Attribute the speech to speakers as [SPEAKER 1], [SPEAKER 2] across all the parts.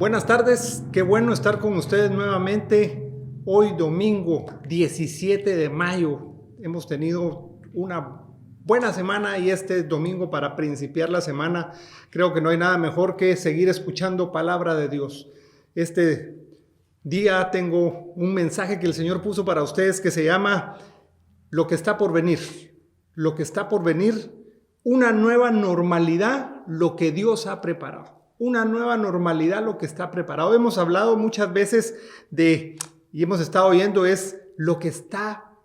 [SPEAKER 1] Buenas tardes, qué bueno estar con ustedes nuevamente. Hoy domingo 17 de mayo hemos tenido una buena semana y este domingo para principiar la semana creo que no hay nada mejor que seguir escuchando palabra de Dios. Este día tengo un mensaje que el Señor puso para ustedes que se llama Lo que está por venir. Lo que está por venir, una nueva normalidad, lo que Dios ha preparado. Una nueva normalidad, lo que está preparado. Hemos hablado muchas veces y hemos estado oyendo es lo que está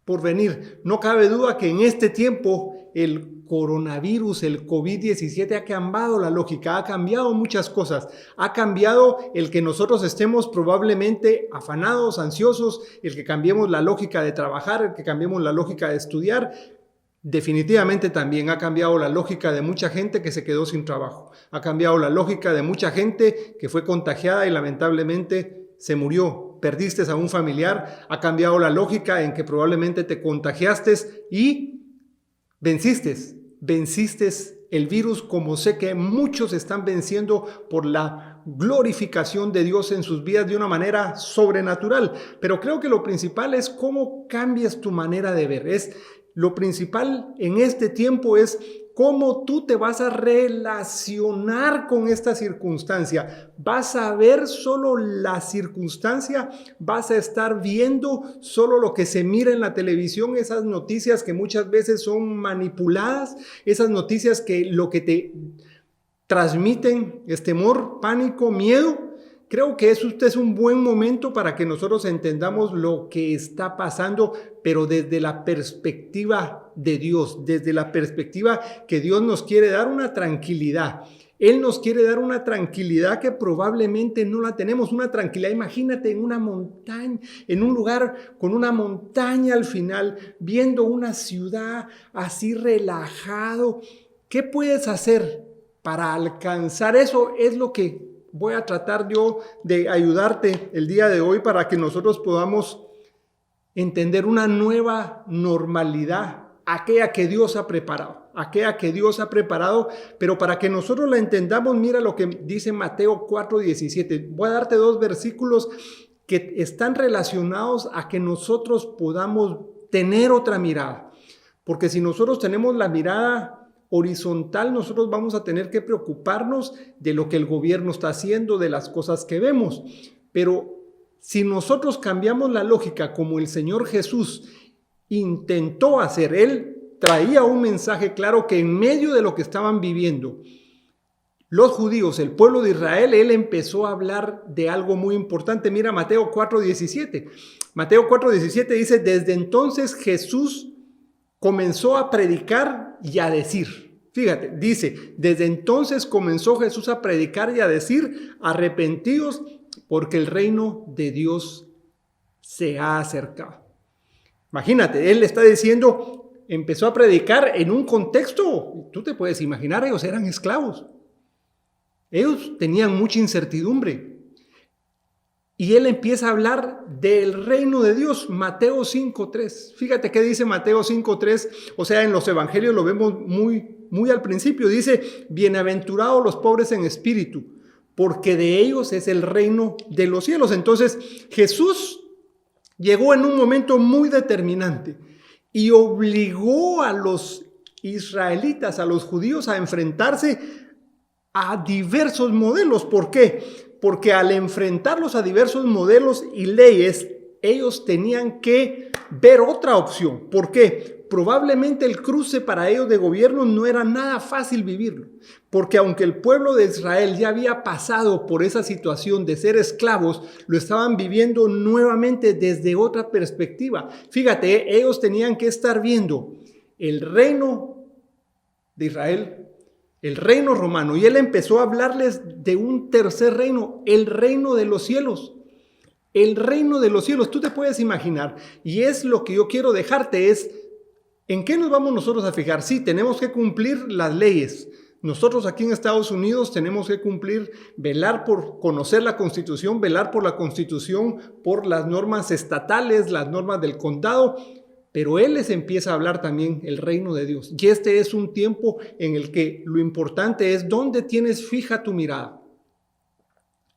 [SPEAKER 1] por venir. No cabe duda que en este tiempo el coronavirus, el COVID-17 ha cambiado la lógica, ha cambiado muchas cosas. Ha cambiado el que nosotros estemos probablemente afanados, ansiosos, el que cambiemos la lógica de trabajar, el que cambiemos la lógica de estudiar. Definitivamente también ha cambiado la lógica de mucha gente que se quedó sin trabajo. Ha cambiado la lógica de mucha gente que fue contagiada y lamentablemente se murió. Perdiste a un familiar. Ha cambiado la lógica en que probablemente te contagiaste y venciste el virus, como sé que muchos están venciendo por la glorificación de Dios en sus vidas de una manera sobrenatural. Pero creo que lo principal es cómo cambias tu manera de ver. Lo principal en este tiempo es cómo tú te vas a relacionar con esta circunstancia. ¿Vas a ver solo la circunstancia? ¿Vas a estar viendo solo lo que se mira en la televisión? Esas noticias que muchas veces son manipuladas, esas noticias que lo que te transmiten es temor, pánico, miedo. Creo que este es un buen momento para que nosotros entendamos lo que está pasando, pero desde la perspectiva de Dios, desde la perspectiva que Dios nos quiere dar una tranquilidad. Él nos quiere dar una tranquilidad que probablemente no la tenemos, una tranquilidad. Imagínate en una montaña, en un lugar con una montaña al final, viendo una ciudad así relajado. ¿Qué puedes hacer para alcanzar eso? Es lo que voy a tratar yo de ayudarte el día de hoy para que nosotros podamos entender una nueva normalidad, aquella que Dios ha preparado, pero para que nosotros la entendamos, mira lo que dice Mateo 4:17. Voy a darte dos versículos que están relacionados a que nosotros podamos tener otra mirada, porque si nosotros tenemos la mirada horizontal, nosotros vamos a tener que preocuparnos de lo que el gobierno está haciendo, de las cosas que vemos. Pero si nosotros cambiamos la lógica como el Señor Jesús intentó hacer, Él traía un mensaje claro que en medio de lo que estaban viviendo los judíos, el pueblo de Israel, Él empezó a hablar de algo muy importante. Mira Mateo 4:17. Mateo 4:17 dice, desde entonces Jesús comenzó a predicar y a decir. Fíjate, dice, desde entonces comenzó Jesús a predicar y a decir, arrepentíos porque el reino de Dios se ha acercado. Imagínate, él está diciendo, empezó a predicar en un contexto, tú te puedes imaginar, ellos eran esclavos. Ellos tenían mucha incertidumbre. Y él empieza a hablar del reino de Dios, Mateo 5:3. Fíjate qué dice Mateo 5:3. O sea, en los evangelios lo vemos muy al principio. Dice, bienaventurados los pobres en espíritu, porque de ellos es el reino de los cielos. Entonces, Jesús llegó en un momento muy determinante y obligó a los israelitas, a los judíos, a enfrentarse a diversos modelos. ¿Por qué? Porque al enfrentarlos a diversos modelos y leyes, ellos tenían que ver otra opción. ¿Por qué? Probablemente el cruce para ellos de gobierno no era nada fácil vivirlo. Porque aunque el pueblo de Israel ya había pasado por esa situación de ser esclavos, lo estaban viviendo nuevamente desde otra perspectiva. Fíjate, ellos tenían que estar viendo el reino de Israel, el reino romano, y él empezó a hablarles de un tercer reino, el reino de los cielos. El reino de los cielos, tú te puedes imaginar, y es lo que yo quiero dejarte, es ¿en qué nos vamos nosotros a fijar? Sí, tenemos que cumplir las leyes. Nosotros aquí en Estados Unidos tenemos que cumplir, velar por conocer la Constitución, velar por la Constitución, por las normas estatales, las normas del condado. Pero Él les empieza a hablar también el reino de Dios. Y este es un tiempo en el que lo importante es dónde tienes fija tu mirada.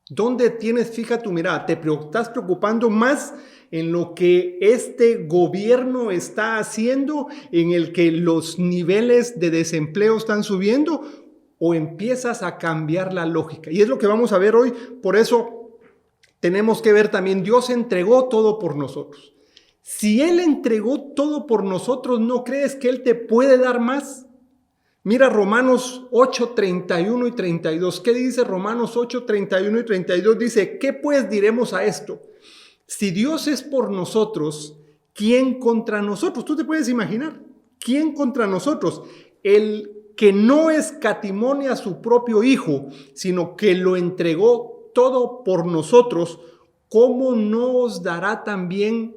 [SPEAKER 1] ¿Dónde tienes fija tu mirada? ¿Te estás preocupando más en lo que este gobierno está haciendo, en el que los niveles de desempleo están subiendo, o empiezas a cambiar la lógica? Y es lo que vamos a ver hoy. Por eso tenemos que ver también, Dios entregó todo por nosotros. Si Él entregó todo por nosotros, ¿no crees que Él te puede dar más? Mira Romanos 8, 31 y 32. ¿Qué dice Romanos 8, 31 y 32? Dice, ¿qué pues diremos a esto? Si Dios es por nosotros, ¿quién contra nosotros? Tú te puedes imaginar, ¿quién contra nosotros? El que no escatimó a su propio Hijo, sino que lo entregó todo por nosotros, ¿cómo no os dará también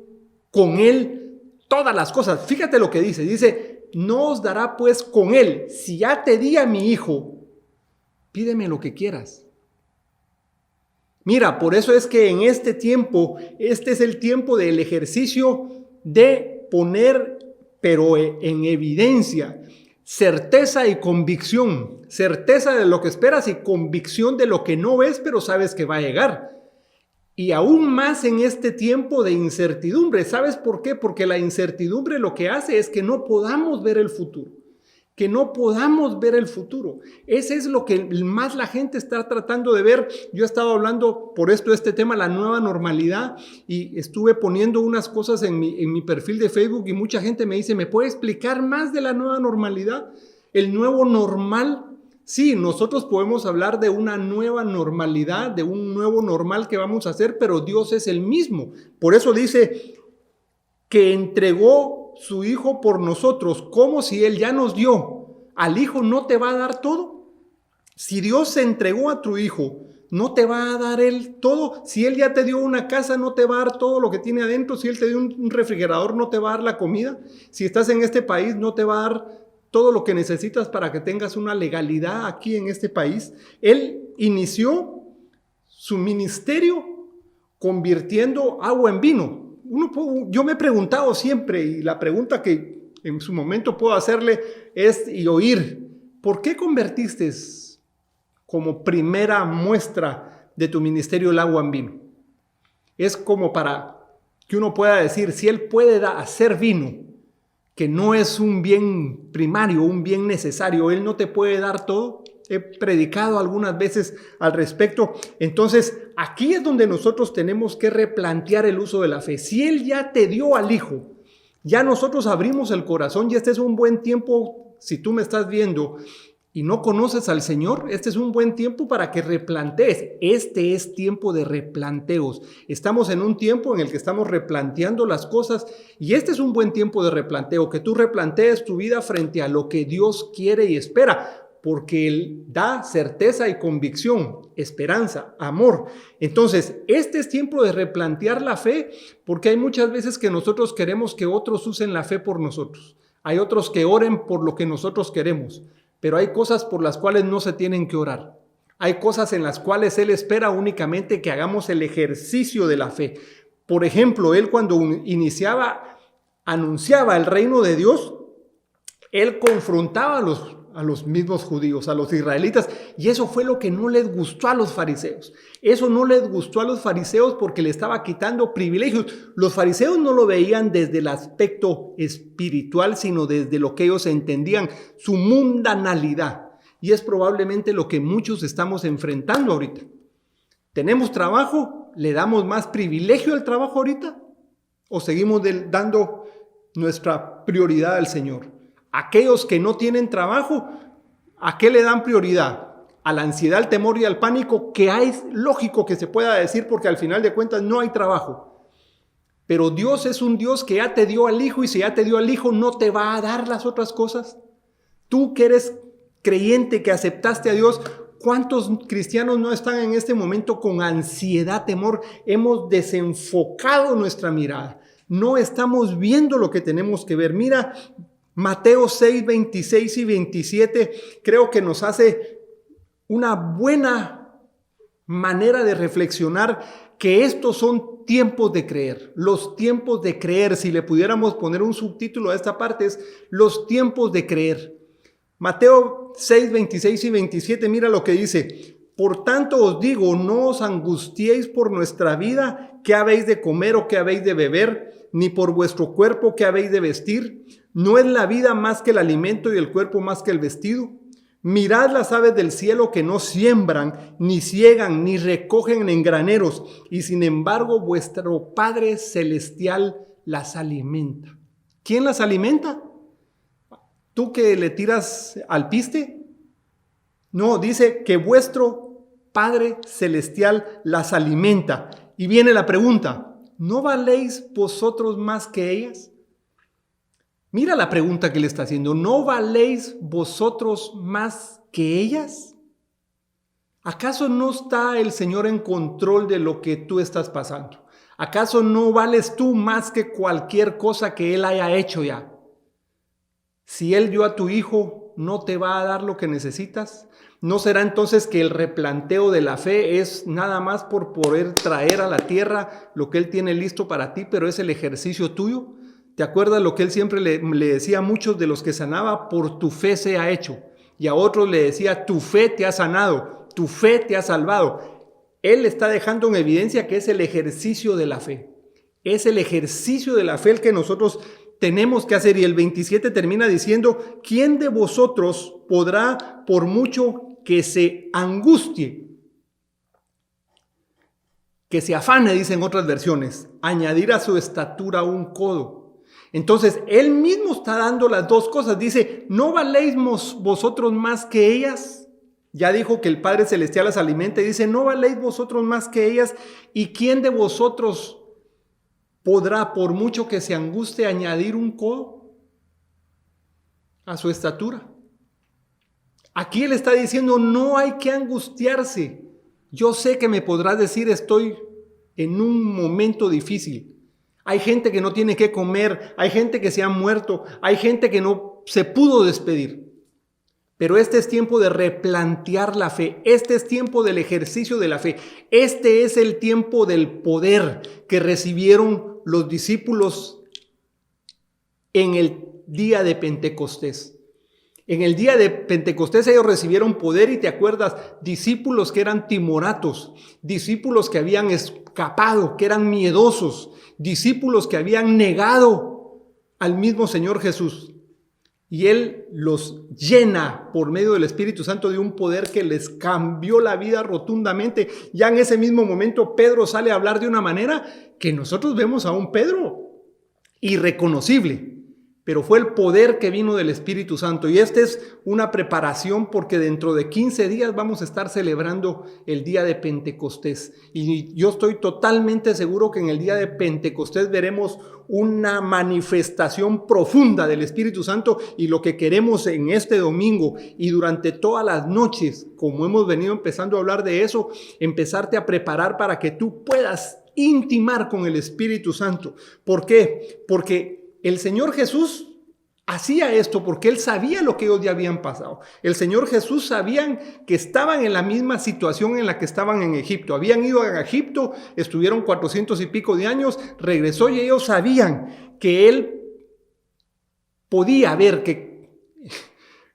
[SPEAKER 1] con Él todas las cosas? Fíjate lo que dice, no os dará pues con Él, si ya te di a mi Hijo, pídeme lo que quieras. Mira, por eso es que en este tiempo, este es el tiempo del ejercicio de poner, pero en evidencia, certeza y convicción. Certeza de lo que esperas y convicción de lo que no ves, pero sabes que va a llegar. Y aún más en este tiempo de incertidumbre. ¿Sabes por qué? Porque la incertidumbre lo que hace es que no podamos ver el futuro. Que no podamos ver el futuro. Ese es lo que más la gente está tratando de ver. Yo he estado hablando por este tema, la nueva normalidad, y estuve poniendo unas cosas en mi perfil de Facebook y mucha gente me dice, ¿me puede explicar más de la nueva normalidad? El nuevo normal. Sí, nosotros podemos hablar de una nueva normalidad, de un nuevo normal que vamos a hacer, pero Dios es el mismo. Por eso dice que entregó su Hijo por nosotros, como si Él ya nos dio. ¿Al Hijo no te va a dar todo? Si Dios se entregó a tu Hijo, ¿no te va a dar Él todo? Si Él ya te dio una casa, ¿no te va a dar todo lo que tiene adentro? Si Él te dio un refrigerador, ¿no te va a dar la comida? Si estás en este país, ¿no te va a dar todo lo que necesitas para que tengas una legalidad aquí en este país? Él inició su ministerio convirtiendo agua en vino. Yo me he preguntado siempre, y la pregunta que en su momento puedo hacerle es y oír, ¿por qué convertiste como primera muestra de tu ministerio el agua en vino? Es como para que uno pueda decir, si Él puede hacer vino, que no es un bien primario, un bien necesario, Él no te puede dar todo. He predicado algunas veces al respecto. Entonces, aquí es donde nosotros tenemos que replantear el uso de la fe. Si Él ya te dio al Hijo, ya nosotros abrimos el corazón y este es un buen tiempo, si tú me estás viendo y no conoces al Señor, este es un buen tiempo para que replantees. Este es tiempo de replanteos. Estamos en un tiempo en el que estamos replanteando las cosas y este es un buen tiempo de replanteo, que tú replantees tu vida frente a lo que Dios quiere y espera, porque Él da certeza y convicción, esperanza, amor. Entonces, este es tiempo de replantear la fe, porque hay muchas veces que nosotros queremos que otros usen la fe por nosotros. Hay otros que oren por lo que nosotros queremos, pero hay cosas por las cuales no se tienen que orar. Hay cosas en las cuales Él espera únicamente que hagamos el ejercicio de la fe. Por ejemplo, Él cuando anunciaba el reino de Dios, Él confrontaba a los mismos judíos, a los israelitas, y eso fue lo que no les gustó a los fariseos. Eso no les gustó a los fariseos porque le estaba quitando privilegios. Los fariseos no lo veían desde el aspecto espiritual, sino desde lo que ellos entendían, su mundanalidad. Y es probablemente lo que muchos estamos enfrentando ahorita. ¿Tenemos trabajo? ¿Le damos más privilegio al trabajo ahorita? ¿O seguimos dando nuestra prioridad al Señor? Aquellos que no tienen trabajo, ¿a qué le dan prioridad? A la ansiedad, al temor y al pánico, que es lógico que se pueda decir porque al final de cuentas no hay trabajo. Pero Dios es un Dios que ya te dio al Hijo, y si ya te dio al Hijo, ¿no te va a dar las otras cosas? Tú que eres creyente, que aceptaste a Dios, ¿cuántos cristianos no están en este momento con ansiedad, temor? Hemos desenfocado nuestra mirada. No estamos viendo lo que tenemos que ver. Mira, Mateo 6, 26 y 27 creo que nos hace una buena manera de reflexionar que estos son tiempos de creer. Los tiempos de creer, si le pudiéramos poner un subtítulo a esta parte, es los tiempos de creer. Mateo 6, 26 y 27, mira lo que dice. Por tanto os digo, no os angustiéis por nuestra vida, qué habéis de comer o qué habéis de beber, ni por vuestro cuerpo qué habéis de vestir. ¿No es la vida más que el alimento y el cuerpo más que el vestido? Mirad las aves del cielo que no siembran, ni ciegan, ni recogen en graneros, y sin embargo vuestro Padre Celestial las alimenta. ¿Quién las alimenta? ¿Tú que le tiras al piste? No, dice que vuestro Padre Celestial las alimenta. Y viene la pregunta, ¿no valéis vosotros más que ellas? Mira la pregunta que le está haciendo, ¿no valéis vosotros más que ellas? ¿Acaso no está el Señor en control de lo que tú estás pasando? ¿Acaso no vales tú más que cualquier cosa que Él haya hecho ya? Si Él dio a tu hijo, ¿no te va a dar lo que necesitas? ¿No será entonces que el replanteo de la fe es nada más por poder traer a la tierra lo que Él tiene listo para ti, pero es el ejercicio tuyo? ¿Te acuerdas lo que Él siempre le decía a muchos de los que sanaba? Por tu fe se ha hecho. Y a otros le decía, tu fe te ha sanado, tu fe te ha salvado. Él está dejando en evidencia que es el ejercicio de la fe. Es el ejercicio de la fe el que nosotros tenemos que hacer. Y el 27 termina diciendo, ¿quién de vosotros podrá, por mucho que se angustie, que se afane, dicen otras versiones, añadir a su estatura un codo? Entonces, Él mismo está dando las dos cosas. Dice, ¿no valéis vosotros más que ellas? Ya dijo que el Padre Celestial las alimenta y dice, ¿no valéis vosotros más que ellas? ¿Y quién de vosotros podrá, por mucho que se angustie, añadir un codo a su estatura? Aquí Él está diciendo, no hay que angustiarse. Yo sé que me podrás decir, estoy en un momento difícil. Hay gente que no tiene que comer, hay gente que se ha muerto, hay gente que no se pudo despedir. Pero este es tiempo de replantear la fe, este es tiempo del ejercicio de la fe, este es el tiempo del poder que recibieron los discípulos en el día de Pentecostés. En el día de Pentecostés ellos recibieron poder y te acuerdas, discípulos que eran timoratos, discípulos que habían escapado, que eran miedosos, discípulos que habían negado al mismo Señor Jesús. Y Él los llena por medio del Espíritu Santo de un poder que les cambió la vida rotundamente. Ya en ese mismo momento Pedro sale a hablar de una manera que nosotros vemos a un Pedro irreconocible. Pero fue el poder que vino del Espíritu Santo. Y esta es una preparación porque dentro de 15 días vamos a estar celebrando el día de Pentecostés. Y yo estoy totalmente seguro que en el día de Pentecostés veremos una manifestación profunda del Espíritu Santo. Y lo que queremos en este domingo y durante todas las noches, como hemos venido empezando a hablar de eso, empezarte a preparar para que tú puedas intimar con el Espíritu Santo. ¿Por qué? Porque el Señor Jesús hacía esto porque Él sabía lo que ellos ya habían pasado. El Señor Jesús sabían que estaban en la misma situación en la que estaban en Egipto. Habían ido a Egipto, estuvieron 400 y pico de años, regresó y ellos sabían que Él podía ver que,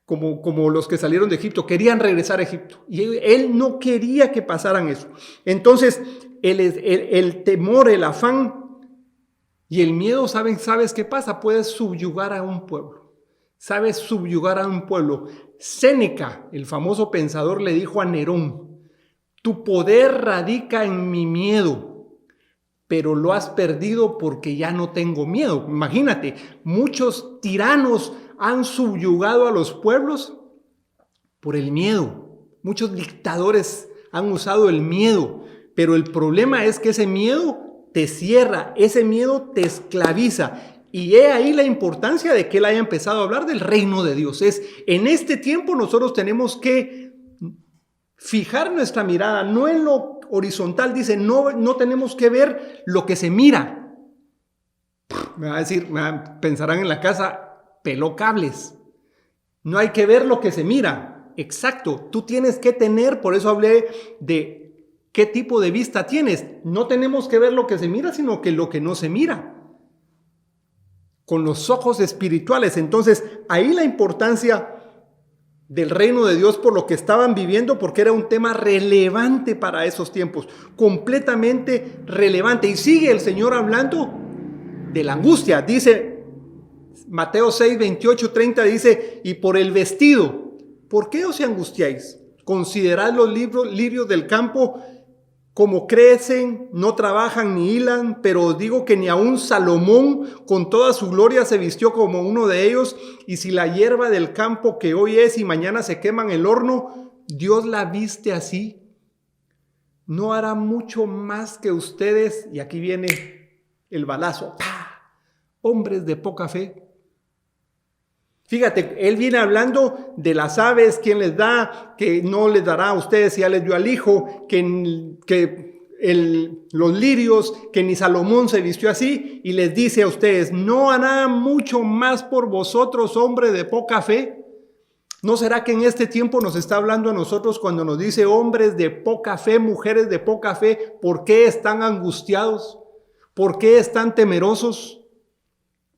[SPEAKER 1] como los que salieron de Egipto, querían regresar a Egipto. Y Él no quería que pasaran eso. Entonces, el temor, el afán y el miedo, ¿sabes qué pasa? Puedes subyugar a un pueblo. ¿Sabes subyugar a un pueblo? Séneca, el famoso pensador, le dijo a Nerón, tu poder radica en mi miedo, pero lo has perdido porque ya no tengo miedo. Imagínate, muchos tiranos han subyugado a los pueblos por el miedo. Muchos dictadores han usado el miedo, pero el problema es que ese miedo te cierra, ese miedo te esclaviza. Y he ahí la importancia de que Él haya empezado a hablar del reino de Dios. En este tiempo nosotros tenemos que fijar nuestra mirada, no en lo horizontal, dice, no tenemos que ver lo que se mira. Me va a decir, pensarán en la casa, peló cables. No hay que ver lo que se mira. Exacto, tú tienes que tener, por eso hablé de ¿qué tipo de vista tienes? No tenemos que ver lo que se mira, sino que lo que no se mira. Con los ojos espirituales. Entonces, ahí la importancia del reino de Dios por lo que estaban viviendo, porque era un tema relevante para esos tiempos, completamente relevante. Y sigue el Señor hablando de la angustia. Dice Mateo 6, 28, 30, dice, y por el vestido, ¿por qué os angustiáis? Considerad los lirios del campo, como crecen, no trabajan ni hilan, pero os digo que ni aun Salomón con toda su gloria se vistió como uno de ellos. Y si la hierba del campo que hoy es y mañana se quema en el horno, Dios la viste así, ¿no hará mucho más que ustedes? Y aquí viene el balazo. ¡Pah! Hombres de poca fe. Fíjate, él viene hablando de las aves, quién les da, que no les dará a ustedes si ya les dio al hijo, los lirios, que ni Salomón se vistió así, y les dice a ustedes, ¿no hará mucho más por vosotros, hombres de poca fe? ¿No será que en este tiempo nos está hablando a nosotros cuando nos dice hombres de poca fe, mujeres de poca fe? ¿Por qué están angustiados? ¿Por qué están temerosos?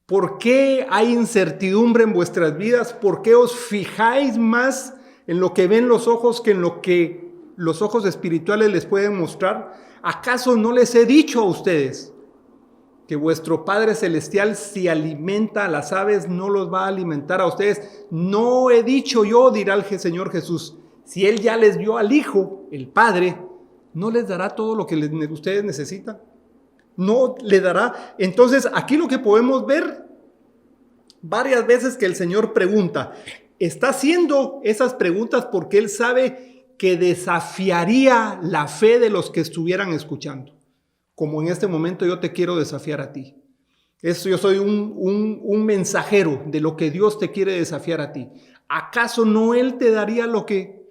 [SPEAKER 1] ¿Por qué hay incertidumbre en vuestras vidas? ¿Por qué os fijáis más en lo que ven los ojos que en lo que los ojos espirituales les pueden mostrar? ¿Acaso no les he dicho a ustedes que vuestro Padre Celestial, si alimenta a las aves, no los va a alimentar a ustedes? No he dicho yo, dirá el Señor Jesús, si Él ya les dio al Hijo, el Padre, ¿no les dará todo lo que ustedes necesitan? No le dará. Entonces, aquí lo que podemos ver varias veces que el Señor pregunta, está haciendo esas preguntas porque Él sabe que desafiaría la fe de los que estuvieran escuchando. Como en este momento yo te quiero desafiar a ti. Yo soy un mensajero de lo que Dios te quiere desafiar a ti. ¿Acaso no Él te daría lo que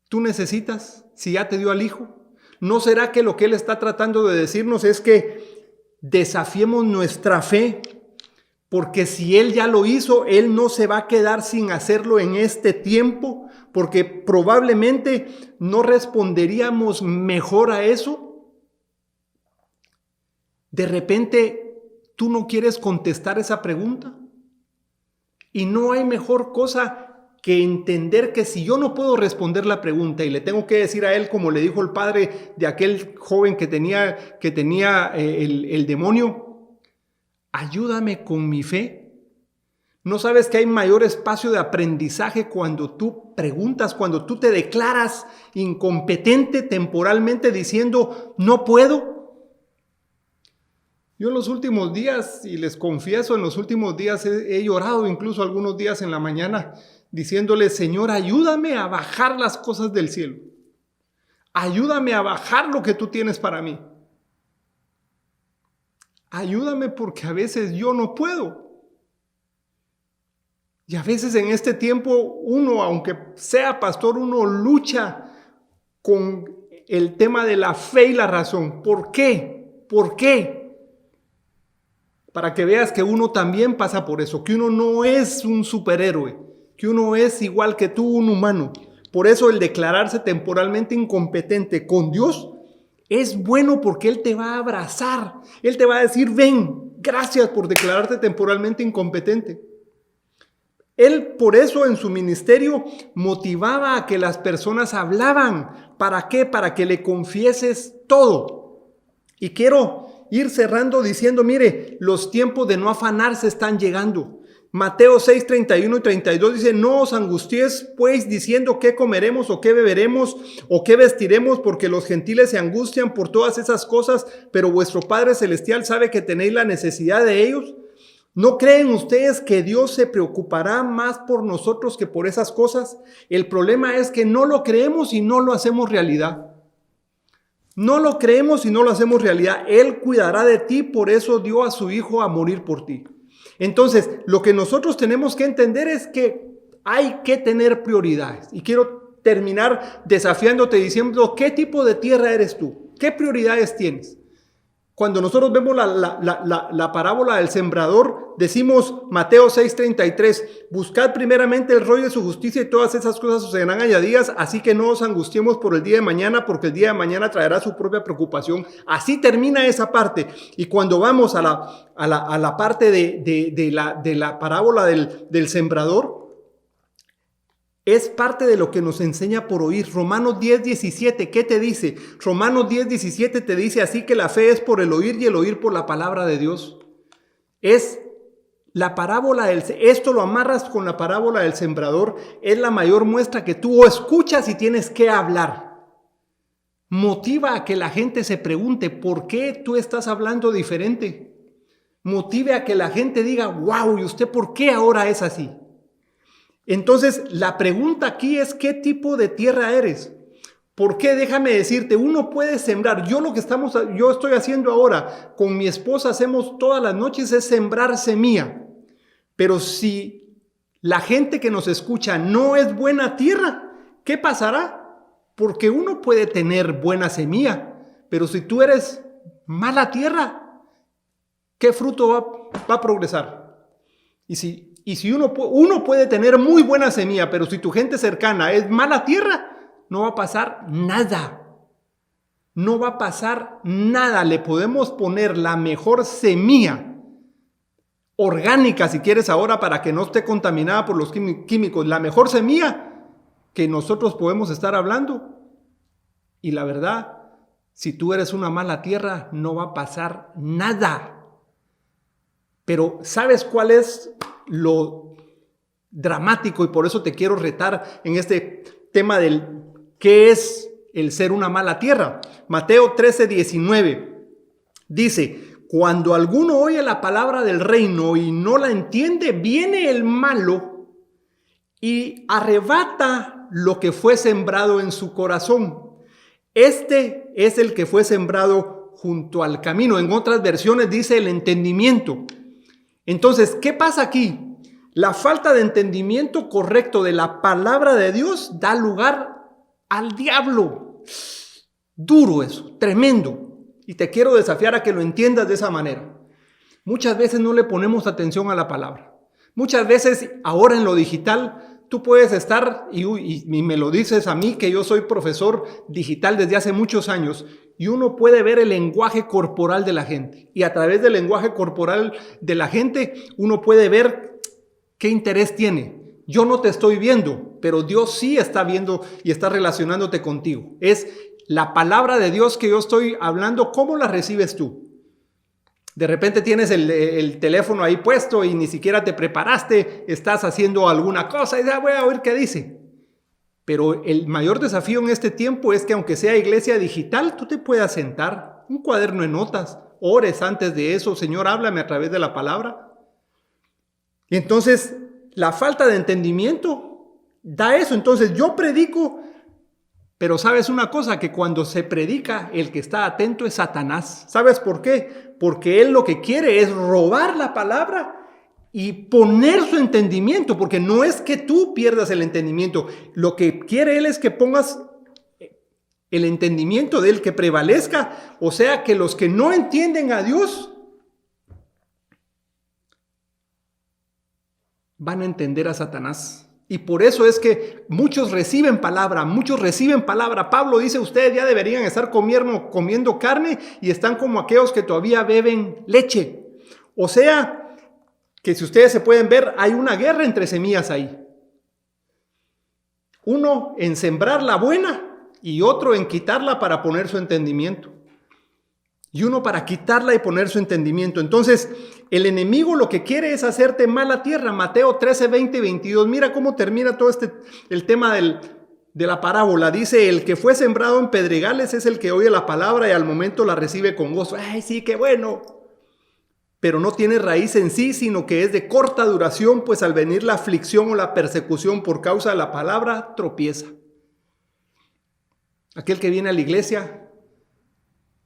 [SPEAKER 1] tú necesitas si ya te dio al Hijo? ¿No será que lo que Él está tratando de decirnos es que desafiemos nuestra fe? Porque si Él ya lo hizo, Él no se va a quedar sin hacerlo en este tiempo, porque probablemente no responderíamos mejor a eso. De repente, tú no quieres contestar esa pregunta. Y no hay mejor cosa que entender que si yo no puedo responder la pregunta y le tengo que decir a Él, como le dijo el padre de aquel joven que tenía el demonio, ayúdame con mi fe. ¿No sabes que hay mayor espacio de aprendizaje cuando tú preguntas, cuando tú te declaras incompetente temporalmente diciendo no puedo? Yo en los últimos días, y les confieso, en los últimos días he llorado incluso algunos días en la mañana diciéndole, Señor, ayúdame a bajar las cosas del cielo. Ayúdame a bajar lo que tú tienes para mí. Ayúdame porque a veces yo no puedo. Y a veces en este tiempo uno, aunque sea pastor, uno lucha con el tema de la fe y la razón. ¿Por qué? ¿Por qué? Para que veas que uno también pasa por eso, que uno no es un superhéroe, que uno es igual que tú, un humano. Por eso el declararse temporalmente incompetente con Dios es bueno porque Él te va a abrazar. Él te va a decir, ven, gracias por declararte temporalmente incompetente. Él por eso en su ministerio motivaba a que las personas hablaban. ¿Para qué? Para que le confieses todo. Y quiero ir cerrando diciendo, mire, los tiempos de no afanarse están llegando. Mateo 6, 31 y 32 dice, no os angustiéis pues diciendo qué comeremos o qué beberemos o qué vestiremos, porque los gentiles se angustian por todas esas cosas, pero vuestro Padre Celestial sabe que tenéis la necesidad de ellos. ¿No creen ustedes que Dios se preocupará más por nosotros que por esas cosas? El problema es que no lo creemos y no lo hacemos realidad. No lo creemos y no lo hacemos realidad. Él cuidará de ti, por eso dio a su Hijo a morir por ti. Entonces, lo que nosotros tenemos que entender es que hay que tener prioridades. Y quiero terminar desafiándote diciendo, ¿qué tipo de tierra eres tú? ¿Qué prioridades tienes? Cuando nosotros vemos la parábola del sembrador, decimos Mateo 6:33, buscad primeramente el rollo de su justicia y todas esas cosas os serán añadidas, así que no os angustiemos por el día de mañana, porque el día de mañana traerá su propia preocupación. Así termina esa parte. Y cuando vamos a la parte de la parábola del sembrador, Es parte de lo que nos enseña por oír. Romanos 10:17, ¿qué te dice? Romanos 10:17 te dice así que la fe es por el oír y el oír por la palabra de Dios. Es la parábola esto lo amarras con la parábola del sembrador, es la mayor muestra que tú escuchas y tienes que hablar. Motiva a que la gente se pregunte, ¿por qué tú estás hablando diferente? Motive a que la gente diga, wow, ¿y usted por qué ahora es así? Entonces, la pregunta aquí es, ¿qué tipo de tierra eres? ¿Por qué? Déjame decirte, uno puede sembrar. Yo estoy haciendo ahora, con mi esposa hacemos todas las noches, es sembrar semilla. Pero si la gente que nos escucha no es buena tierra, ¿qué pasará? Porque uno puede tener buena semilla, pero si tú eres mala tierra, ¿qué fruto va a progresar? Y si uno puede tener muy buena semilla, pero si tu gente cercana es mala tierra, no va a pasar nada. No va a pasar nada. Le podemos poner la mejor semilla orgánica, si quieres ahora, para que no esté contaminada por los químicos. La mejor semilla que nosotros podemos estar hablando. Y la verdad, si tú eres una mala tierra, no va a pasar nada. Pero ¿sabes cuál es lo dramático? Y por eso te quiero retar en este tema del qué es el ser una mala tierra. Mateo 13:19 dice, cuando alguno oye la palabra del reino y no la entiende, viene el malo y arrebata lo que fue sembrado en su corazón. Este es el que fue sembrado junto al camino. En otras versiones dice el entendimiento. Entonces, ¿qué pasa aquí? La falta de entendimiento correcto de la palabra de Dios da lugar al diablo. Duro eso, tremendo. Y te quiero desafiar a que lo entiendas de esa manera. Muchas veces no le ponemos atención a la palabra. Muchas veces ahora en lo digital tú puedes estar, y me lo dices a mí que yo soy profesor digital desde hace muchos años, y uno puede ver el lenguaje corporal de la gente. Y a través del lenguaje corporal de la gente uno puede ver qué interés tiene. Yo no te estoy viendo, pero Dios sí está viendo y está relacionándote contigo. Es la palabra de Dios que yo estoy hablando, ¿cómo la recibes tú? De repente tienes el teléfono ahí puesto y ni siquiera te preparaste, estás haciendo alguna cosa y ya voy a oír qué dice. Pero el mayor desafío en este tiempo es que aunque sea iglesia digital, tú te puedas sentar, un cuaderno de notas, ores antes de eso, Señor, háblame a través de la palabra. Y entonces, la falta de entendimiento da eso. Entonces, yo predico, pero ¿sabes una cosa? Que cuando se predica, el que está atento es Satanás. ¿Sabes por qué? Porque él lo que quiere es robar la palabra y poner su entendimiento, porque no es que tú pierdas el entendimiento. Lo que quiere él es que pongas el entendimiento de él, que prevalezca. O sea, que los que no entienden a Dios van a entender a Satanás. Y por eso es que muchos reciben palabra. Pablo dice, ustedes ya deberían estar comiendo carne y están como aquellos que todavía beben leche. O sea, que si ustedes se pueden ver, hay una guerra entre semillas ahí. Uno en sembrar la buena y otro en quitarla para poner su entendimiento. Y uno para quitarla y poner su entendimiento. Entonces, el enemigo lo que quiere es hacerte mala tierra. Mateo 13, 20 y 22. Mira cómo termina todo el tema de la parábola. Dice, el que fue sembrado en pedregales es el que oye la palabra y al momento la recibe con gozo. ¡Ay, sí, qué bueno! Pero no tiene raíz en sí, sino que es de corta duración, pues al venir la aflicción o la persecución por causa de la palabra, tropieza. Aquel que viene a la iglesia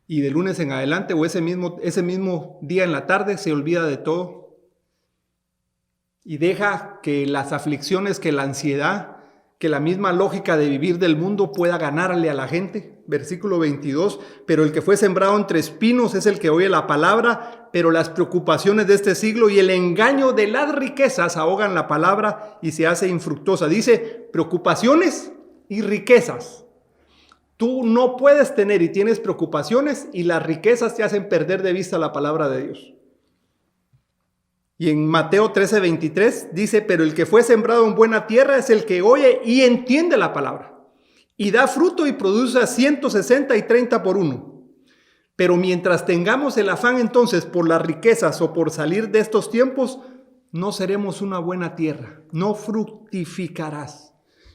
[SPEAKER 1] y de lunes en adelante o ese mismo día en la tarde se olvida de todo y deja que las aflicciones, que la ansiedad, que la misma lógica de vivir del mundo pueda ganarle a la gente. Versículo 22, pero el que fue sembrado entre espinos es el que oye la palabra, pero las preocupaciones de este siglo y el engaño de las riquezas ahogan la palabra y se hace infructuosa. Dice preocupaciones y riquezas. Tú no puedes tener y tienes preocupaciones y las riquezas te hacen perder de vista la palabra de Dios. Y en Mateo 13:23 dice, pero el que fue sembrado en buena tierra es el que oye y entiende la palabra, y da fruto y produce a 160 y 30 por uno. Pero mientras tengamos el afán entonces por las riquezas o por salir de estos tiempos, no seremos una buena tierra, no fructificarás.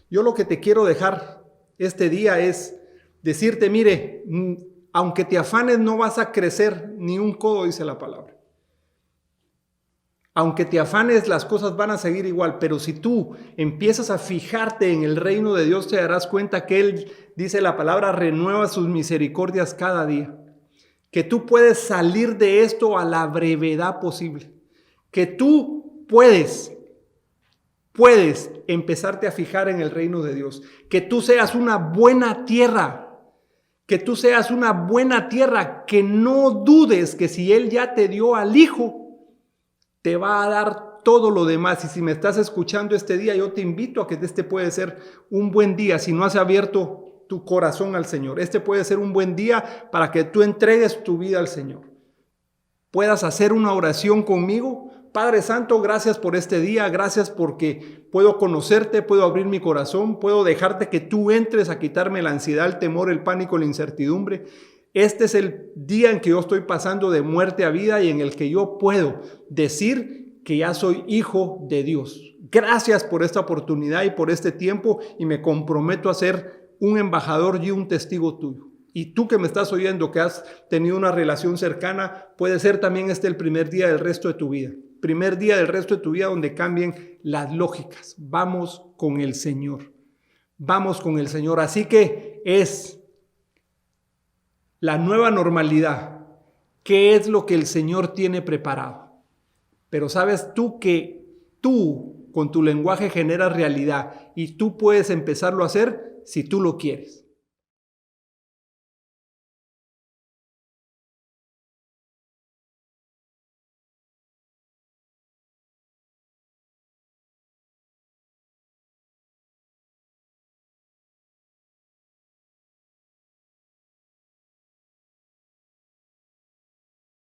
[SPEAKER 1] Yo lo que te quiero dejar este día es decirte, mire, aunque te afanes no vas a crecer ni un codo, dice la palabra. Aunque te afanes, las cosas van a seguir igual, pero si tú empiezas a fijarte en el reino de Dios, te darás cuenta que Él, dice la palabra, renueva sus misericordias cada día. Que tú puedes salir de esto a la brevedad posible. Que tú puedes empezarte a fijar en el reino de Dios. Que tú seas una buena tierra. Que tú seas una buena tierra. Que no dudes que si Él ya te dio al Hijo, te va a dar todo lo demás. Y si me estás escuchando este día, yo te invito a que este puede ser un buen día. Si no has abierto tu corazón al Señor, este puede ser un buen día para que tú entregues tu vida al Señor. Puedas hacer una oración conmigo. Padre Santo, gracias por este día. Gracias porque puedo conocerte, puedo abrir mi corazón, puedo dejarte que tú entres a quitarme la ansiedad, el temor, el pánico, la incertidumbre. Este es el día en que yo estoy pasando de muerte a vida y en el que yo puedo decir que ya soy hijo de Dios. Gracias por esta oportunidad y por este tiempo, y me comprometo a ser un embajador y un testigo tuyo. Y tú que me estás oyendo, que has tenido una relación cercana, puede ser también este el primer día del resto de tu vida. Primer día del resto de tu vida donde cambien las lógicas. Vamos con el Señor. Vamos con el Señor. Así que es la nueva normalidad. ¿Qué es lo que el Señor tiene preparado? Pero sabes tú que tú con tu lenguaje generas realidad y tú puedes empezarlo a hacer si tú lo quieres.